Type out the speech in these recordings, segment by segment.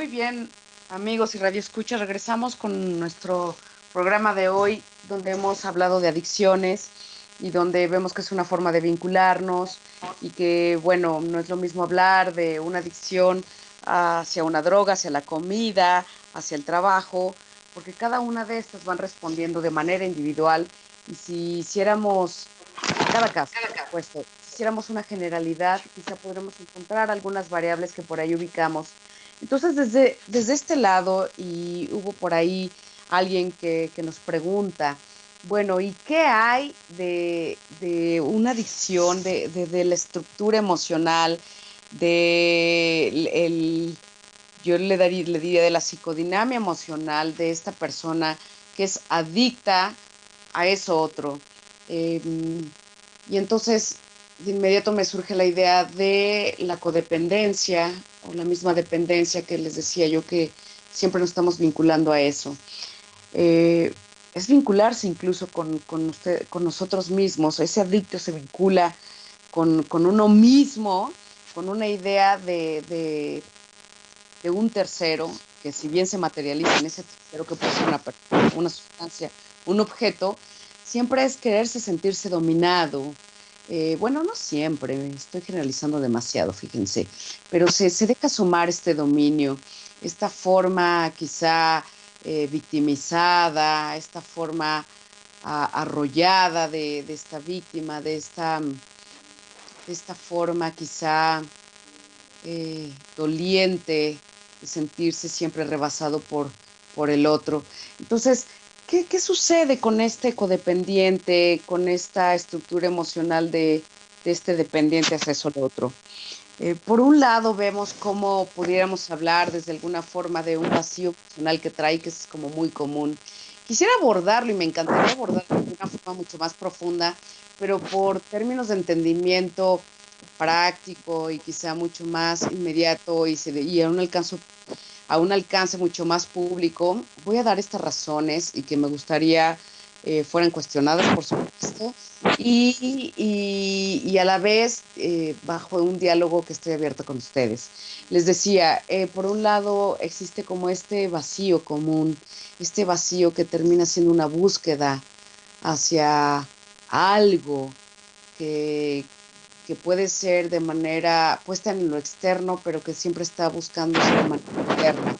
Muy bien, amigos y radioescuchas, regresamos con nuestro programa de hoy, donde hemos hablado de adicciones y donde vemos que es una forma de vincularnos y que, bueno, no es lo mismo hablar de una adicción hacia una droga, hacia la comida, hacia el trabajo, porque cada una de estas van respondiendo de manera individual y si hiciéramos en cada caso, por supuesto, si hiciéramos una generalidad, quizá podremos encontrar algunas variables que por ahí ubicamos. Entonces, desde este lado, y hubo por ahí alguien que nos pregunta, bueno, ¿y qué hay de una adicción, de la estructura emocional, de yo le diría de la psicodinamia emocional de esta persona que es adicta a eso otro? Y entonces, de inmediato me surge la idea de la codependencia o la misma dependencia que les decía yo que siempre nos estamos vinculando a eso. Eh, es vincularse incluso con usted, con nosotros mismos. Ese adicto se vincula con uno mismo, con una idea de un tercero, que si bien se materializa en ese tercero que puede ser una persona, una sustancia, un objeto, siempre es quererse sentirse dominado. Bueno, no siempre, estoy generalizando demasiado, fíjense, pero se deja sumar este dominio, esta forma quizá victimizada, esta forma arrollada de esta víctima, de esta forma quizá doliente, de sentirse siempre rebasado por el otro. Entonces, ¿qué sucede con este codependiente, con esta estructura emocional de este dependiente hacia eso lo otro? Por un lado, vemos cómo pudiéramos hablar desde alguna forma de un vacío emocional que trae, que es como muy común. Quisiera abordarlo y me encantaría abordarlo de una forma mucho más profunda, pero por términos de entendimiento práctico y quizá mucho más inmediato y a un alcance mucho más público, voy a dar estas razones y que me gustaría fueran cuestionadas, por supuesto, y a la vez bajo un diálogo que estoy abierta con ustedes. Les decía, por un lado existe como este vacío común, este vacío que termina siendo una búsqueda hacia algo que, que puede ser de manera puesta en lo externo, pero que siempre está buscándose de manera interna.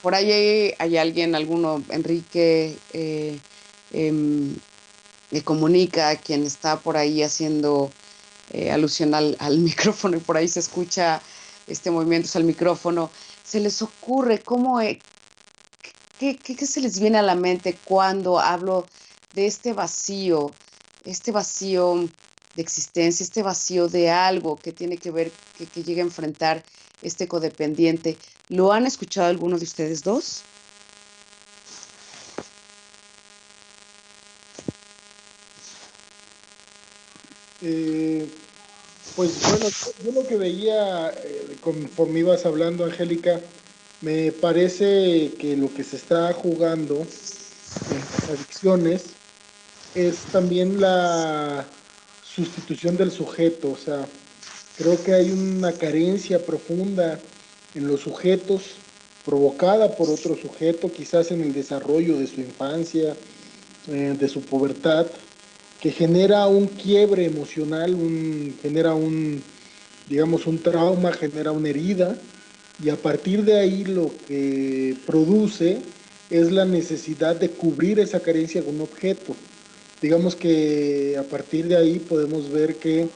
Por ahí hay alguien, alguno, Enrique, me comunica, quien está por ahí haciendo alusión al micrófono y por ahí se escucha este movimiento al micrófono. ¿Se les ocurre cómo, qué se les viene a la mente cuando hablo de este vacío de existencia, este vacío de algo que tiene que ver, que llega a enfrentar este codependiente? ¿Lo han escuchado alguno de ustedes dos? Eh, pues bueno, yo lo que veía conforme ibas hablando, Angélica, me parece que lo que se está jugando en las adicciones es también la sustitución del sujeto. O sea, creo que hay una carencia profunda en los sujetos provocada por otro sujeto, quizás en el desarrollo de su infancia, de su pubertad, que genera un quiebre emocional, genera digamos, un trauma, genera una herida, y a partir de ahí lo que produce es la necesidad de cubrir esa carencia con un objeto. Digamos que a partir de ahí podemos ver que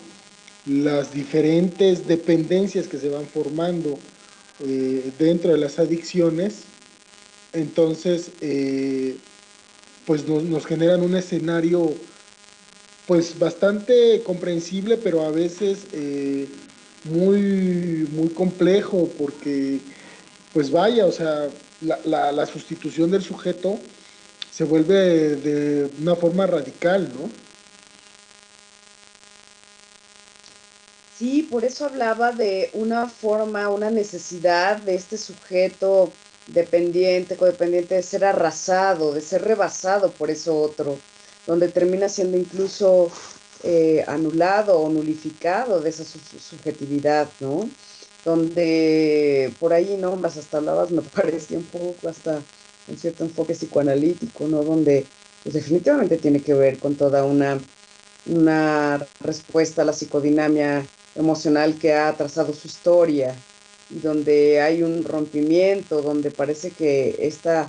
las diferentes dependencias que se van formando dentro de las adicciones, entonces, pues nos generan un escenario pues bastante comprensible, pero a veces muy complejo, porque pues vaya, o sea, la sustitución del sujeto se vuelve de una forma radical, ¿no? Sí, por eso hablaba de una forma, una necesidad de este sujeto dependiente, codependiente, de ser arrasado, de ser rebasado por eso otro, donde termina siendo incluso anulado o nulificado de esa subjetividad, ¿no? donde por ahí nombras, hasta hablabas, me parecía un poco hasta un cierto enfoque psicoanalítico, ¿no? Donde pues definitivamente tiene que ver con toda una respuesta a la psicodinamia emocional que ha trazado su historia y donde hay un rompimiento, donde parece que esta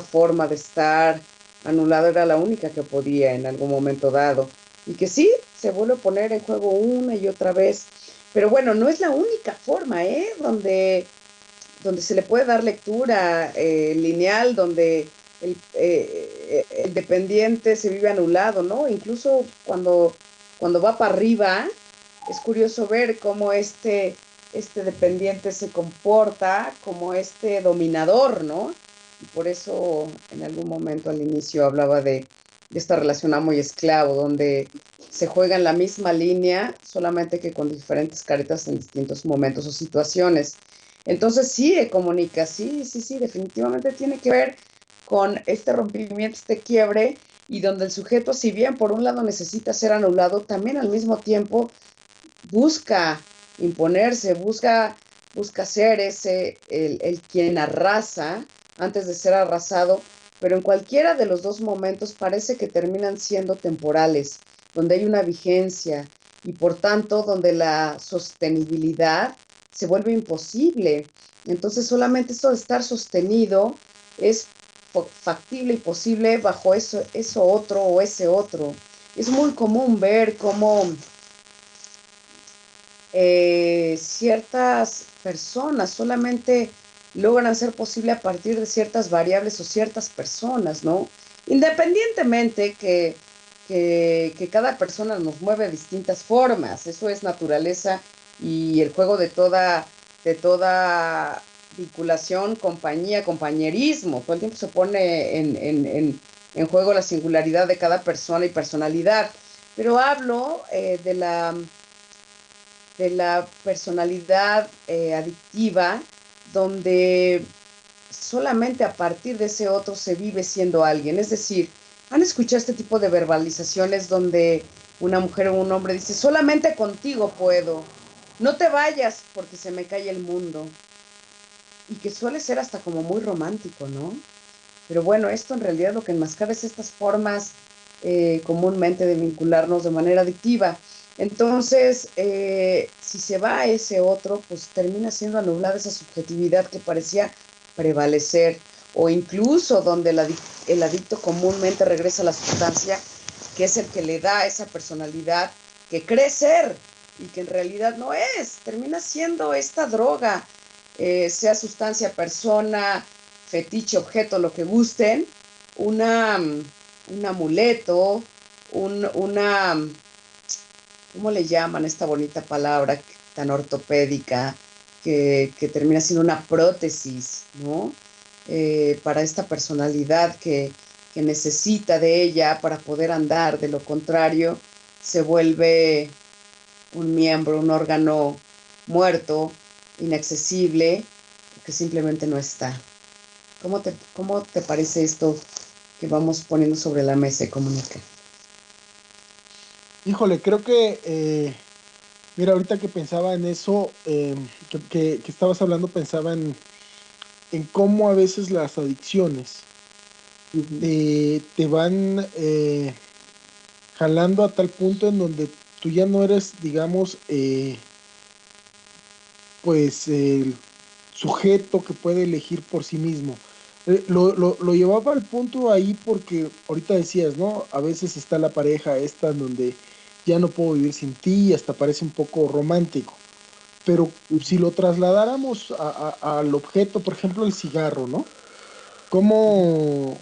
forma de estar anulado era la única que podía en algún momento dado. Y que sí, se vuelve a poner en juego una y otra vez. Pero bueno, no es la única forma, ¿eh? Donde se le puede dar lectura lineal, donde el dependiente se vive anulado, ¿no? Incluso cuando va para arriba, es curioso ver cómo este dependiente se comporta como este dominador, ¿no? Y por eso en algún momento al inicio hablaba de esta relación amo y esclavo, donde se juega en la misma línea, solamente que con diferentes caretas en distintos momentos o situaciones. Entonces sí, comunica, sí, sí, sí, definitivamente tiene que ver con este rompimiento, este quiebre, y donde el sujeto, si bien por un lado necesita ser anulado, también al mismo tiempo busca imponerse, busca ser el quien arrasa antes de ser arrasado, pero en cualquiera de los dos momentos parece que terminan siendo temporales, donde hay una vigencia y por tanto donde la sostenibilidad se vuelve imposible. Entonces solamente esto de estar sostenido es factible y posible bajo eso otro o ese otro. Es muy común ver cómo ciertas personas solamente logran ser posible a partir de ciertas variables o ciertas personas, ¿no? Independientemente que cada persona nos mueve de distintas formas, eso es naturaleza y el juego de toda vinculación, compañía, compañerismo, todo el tiempo se pone en juego la singularidad de cada persona y personalidad, pero hablo de la personalidad adictiva, donde solamente a partir de ese otro se vive siendo alguien. Es decir, ¿han escuchado este tipo de verbalizaciones donde una mujer o un hombre dice, solamente contigo puedo, no te vayas porque se me cae el mundo? Y que suele ser hasta como muy romántico, ¿no? Pero bueno, esto en realidad lo que enmascara es estas formas comúnmente de vincularnos de manera adictiva. Entonces, si se va a ese otro, pues termina siendo anulada esa subjetividad que parecía prevalecer, o incluso donde el adicto comúnmente regresa a la sustancia, que es el que le da esa personalidad que cree ser y que en realidad no es, termina siendo esta droga, sea sustancia, persona, fetiche, objeto, lo que gusten, una, un amuleto, una, ¿cómo le llaman esta bonita palabra tan ortopédica que termina siendo una prótesis, ¿no? Para esta personalidad que necesita de ella para poder andar, de lo contrario, se vuelve un miembro, un órgano muerto, inaccesible, que simplemente no está. Cómo te parece esto que vamos poniendo sobre la mesa y comunica? Híjole, creo que, mira, ahorita que pensaba en eso, que estabas hablando, pensaba en cómo a veces las adicciones Uh -huh. te van jalando a tal punto en donde tú ya no eres, digamos, pues el sujeto que puede elegir por sí mismo. Lo llevaba al punto ahí porque ahorita decías, ¿no? A veces está la pareja esta en donde ya no puedo vivir sin ti y hasta parece un poco romántico. Pero Uh si -huh. lo trasladáramos al objeto, por ejemplo, el cigarro, ¿no? Uh -huh. ¿Cómo,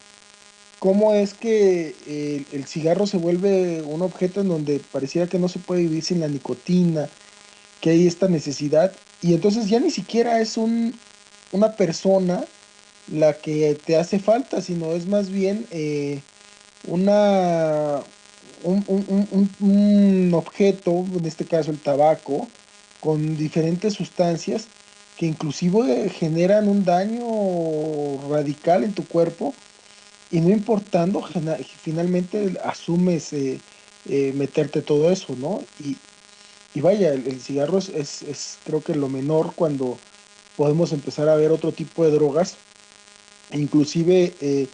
cómo es que el cigarro se vuelve un objeto en donde pareciera que no se puede vivir sin la nicotina, que hay esta necesidad? Y entonces ya ni siquiera es una persona la que te hace falta, sino es más bien una, un objeto, en este caso el tabaco, con diferentes sustancias que inclusive generan un daño radical en tu cuerpo y no importando, finalmente asumes meterte todo eso, ¿no? Y vaya, el cigarro es creo que lo menor cuando podemos empezar a ver otro tipo de drogas. Inclusive,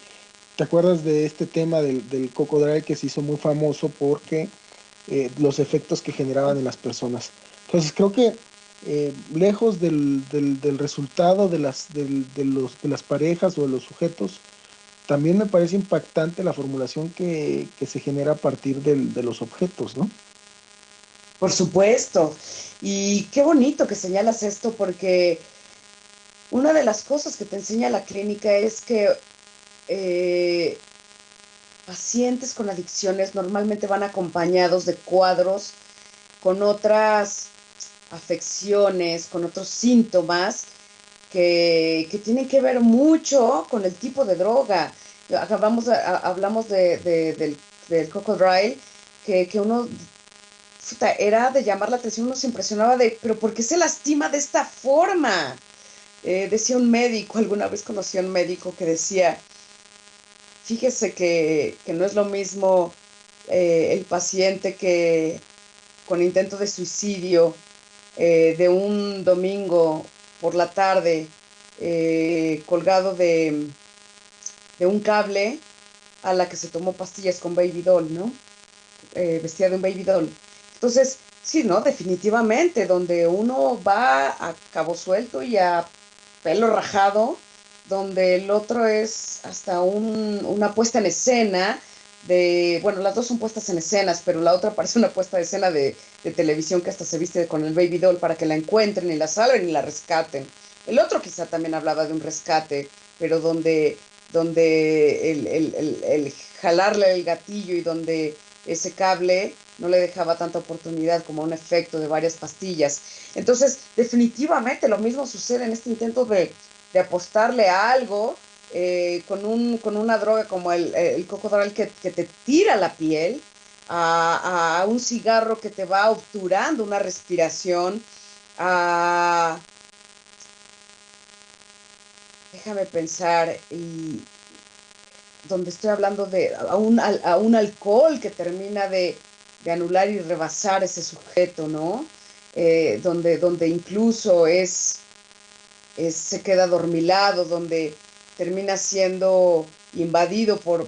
¿te acuerdas de este tema del cocodrilo que se hizo muy famoso porque los efectos que generaban en las personas? Entonces, creo que lejos del resultado de las parejas o de los sujetos, también me parece impactante la formulación que se genera a partir de los objetos, ¿no? Por supuesto. Y qué bonito que señalas esto porque una de las cosas que te enseña la clínica es que eh, pacientes con adicciones normalmente van acompañados de cuadros con otras afecciones, con otros síntomas que tienen que ver mucho con el tipo de droga. Hablamos del cocodrilo, que uno puta, era de llamar la atención, uno se impresionaba de, pero ¿por qué se lastima de esta forma? Decía un médico, alguna vez conocí a un médico que decía, fíjese que no es lo mismo el paciente que con intento de suicidio de un domingo por la tarde colgado de un cable a la que se tomó pastillas con baby doll, ¿no? Vestida de un baby doll. Entonces, sí, ¿no? Definitivamente, donde uno va a cabo suelto y a pelo rajado, donde el otro es hasta una puesta en escena de, bueno, las dos son puestas en escenas, pero la otra parece una puesta de escena de televisión que hasta se viste con el baby doll para que la encuentren y la salven y la rescaten. El otro quizá también hablaba de un rescate, pero donde el jalarle el gatillo y donde ese cable no le dejaba tanta oportunidad como un efecto de varias pastillas. Entonces, definitivamente lo mismo sucede en este intento de apostarle a algo con una droga como el cocodrilo que te tira la piel, a un cigarro que te va obturando una respiración, a, déjame pensar, y donde estoy hablando a un alcohol que termina de anular y rebasar ese sujeto, ¿no? Donde incluso se queda dormilado, donde termina siendo invadido por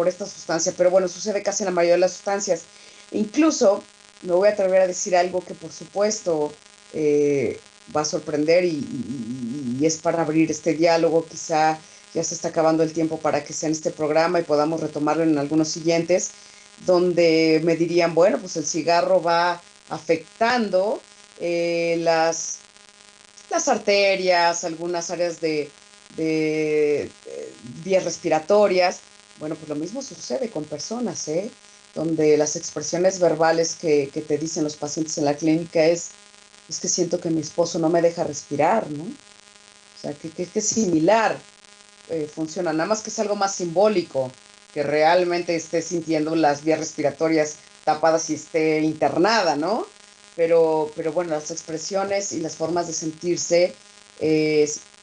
esta sustancia. Pero bueno, sucede casi en la mayoría de las sustancias. Incluso me voy a atrever a decir algo que por supuesto va a sorprender y es para abrir este diálogo. Quizá ya se está acabando el tiempo para que sea en este programa y podamos retomarlo en algunos siguientes, donde me dirían, bueno, pues el cigarro va afectando las arterias, algunas áreas de vías respiratorias. Bueno, pues lo mismo sucede con personas, ¿eh? Donde las expresiones verbales que te dicen los pacientes en la clínica es que siento que mi esposo no me deja respirar, ¿no? O sea, que es similar funciona, nada más que es algo más simbólico, que realmente esté sintiendo las vías respiratorias tapadas y esté internada, ¿no? Pero bueno, las expresiones y las formas de sentirse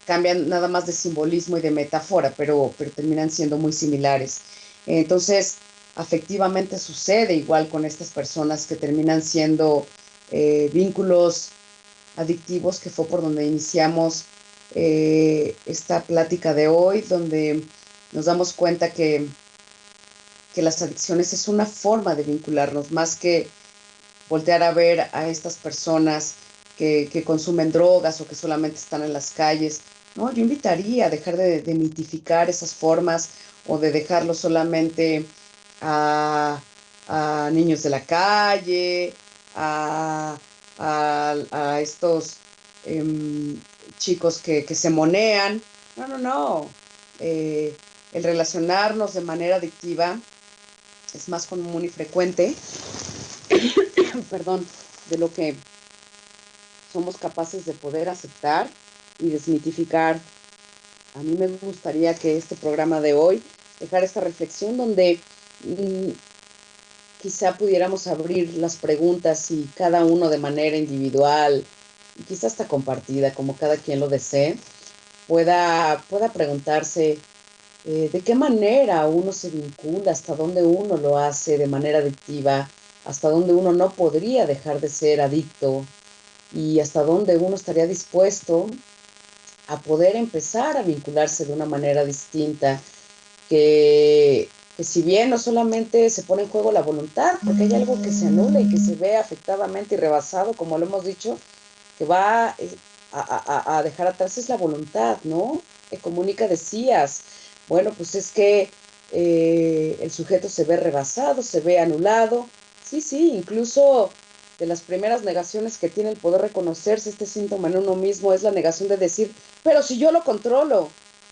cambian nada más de simbolismo y de metáfora, pero terminan siendo muy similares. Entonces, afectivamente sucede igual con estas personas que terminan siendo vínculos adictivos, que fue por donde iniciamos esta plática de hoy, donde nos damos cuenta que las adicciones es una forma de vincularnos, más que voltear a ver a estas personas que consumen drogas o que solamente están en las calles. No, yo invitaría a dejar de mitificar esas formas o de dejarlo solamente a, a niños de la calle, a estos chicos que se monean. No, no, no. El relacionarnos de manera adictiva es más común y frecuente, perdón, de lo que somos capaces de poder aceptar y desmitificar. A mí me gustaría que este programa de hoy dejara esta reflexión donde quizá pudiéramos abrir las preguntas y cada uno de manera individual y quizá hasta compartida, como cada quien lo desee, pueda preguntarse de qué manera uno se vincula, hasta dónde uno lo hace de manera adictiva, hasta dónde uno no podría dejar de ser adicto y hasta dónde uno estaría dispuesto a poder empezar a vincularse de una manera distinta, que si bien no solamente se pone en juego la voluntad, porque hay algo que se anula y que se ve afectadamente y rebasado, como lo hemos dicho, que va a dejar atrás es la voluntad, ¿no? Comunica decías, bueno, pues es que el sujeto se ve rebasado, se ve anulado, sí, sí, incluso de las primeras negaciones que tiene el poder reconocerse este síntoma en uno mismo es la negación de decir, pero si yo lo controlo,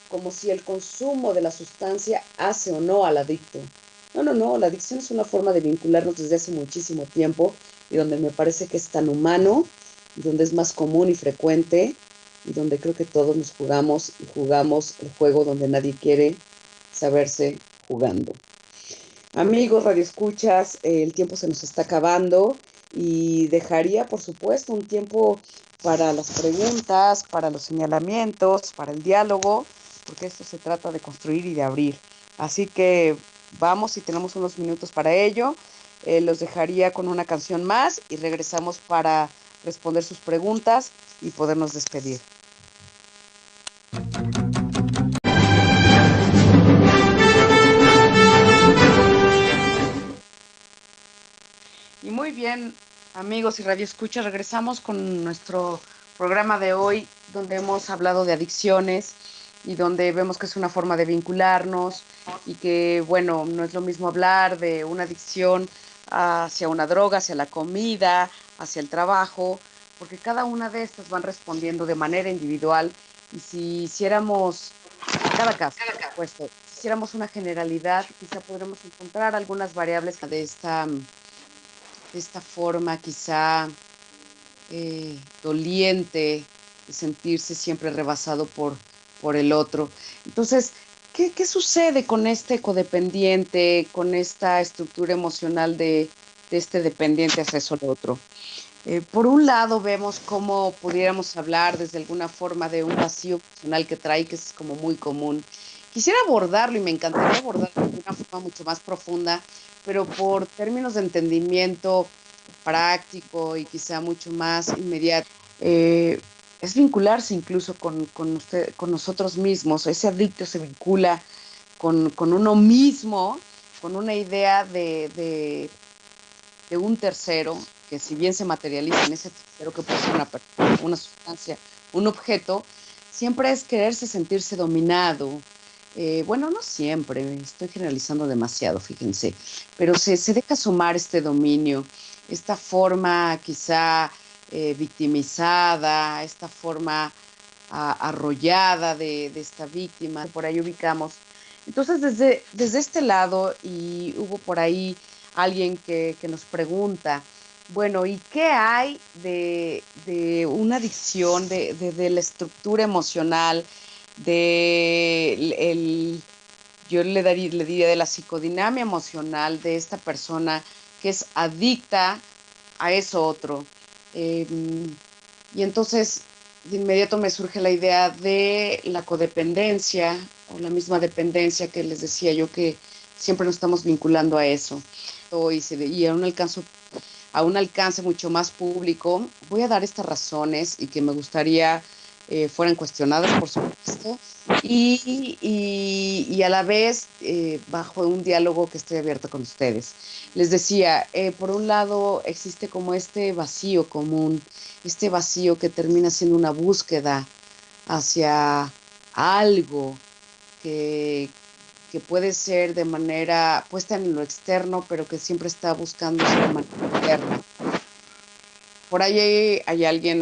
como si el consumo de la sustancia hace o no al adicto. No, no, no, la adicción es una forma de vincularnos desde hace muchísimo tiempo y donde me parece que es tan humano y donde es más común y frecuente y donde creo que todos nos jugamos y jugamos el juego donde nadie quiere saberse jugando. Amigos, radioescuchas, el tiempo se nos está acabando y dejaría, por supuesto, un tiempo para las preguntas, para los señalamientos, para el diálogo, porque esto se trata de construir y de abrir. Así que vamos y tenemos unos minutos para ello. Los dejaría con una canción más y regresamos para responder sus preguntas y podernos despedir. Y muy bien, amigos y radioescuchas, regresamos con nuestro programa de hoy, donde hemos hablado de adicciones y donde vemos que es una forma de vincularnos y que, bueno, no es lo mismo hablar de una adicción hacia una droga, hacia la comida, hacia el trabajo, porque cada una de estas van respondiendo de manera individual y si hiciéramos a cada caso, por supuesto, si hiciéramos una generalidad, quizá podremos encontrar algunas variables de esta forma quizá doliente de sentirse siempre rebasado por el otro. Entonces, ¿qué sucede con este codependiente, con esta estructura emocional de este dependiente hacia eso al otro? Por un lado, vemos cómo pudiéramos hablar desde alguna forma de un vacío emocional que trae, que es como muy común. Quisiera abordarlo y me encantaría abordarlo de una forma mucho más profunda, pero por términos de entendimiento práctico y quizá mucho más inmediato, eh, es vincularse incluso con usted, con nosotros mismos. Ese adicto se vincula con uno mismo, con una idea de un tercero, que si bien se materializa en ese tercero que puede ser una persona, una sustancia, un objeto, siempre es quererse sentirse dominado. Bueno, no siempre, estoy generalizando demasiado, fíjense, pero se deja sumar este dominio, esta forma quizá victimizada, esta forma arrollada de esta víctima, por ahí ubicamos. Entonces, desde este lado, y hubo por ahí alguien que nos pregunta, bueno, ¿y qué hay de una adicción, de la estructura emocional, de yo le diría de la psicodinamia emocional de esta persona que es adicta a eso otro? Eh, y entonces de inmediato me surge la idea de la codependencia o la misma dependencia que les decía yo que siempre nos estamos vinculando a eso. Y a un alcance mucho más público, voy a dar estas razones y que me gustaría fueran cuestionadas, por supuesto, y a la vez bajo un diálogo que estoy abierto con ustedes. Les decía, por un lado existe como este vacío común, este vacío que termina siendo una búsqueda hacia algo que, que puede ser de manera puesta en lo externo, pero que siempre está buscando de manera interna. Por ahí hay alguien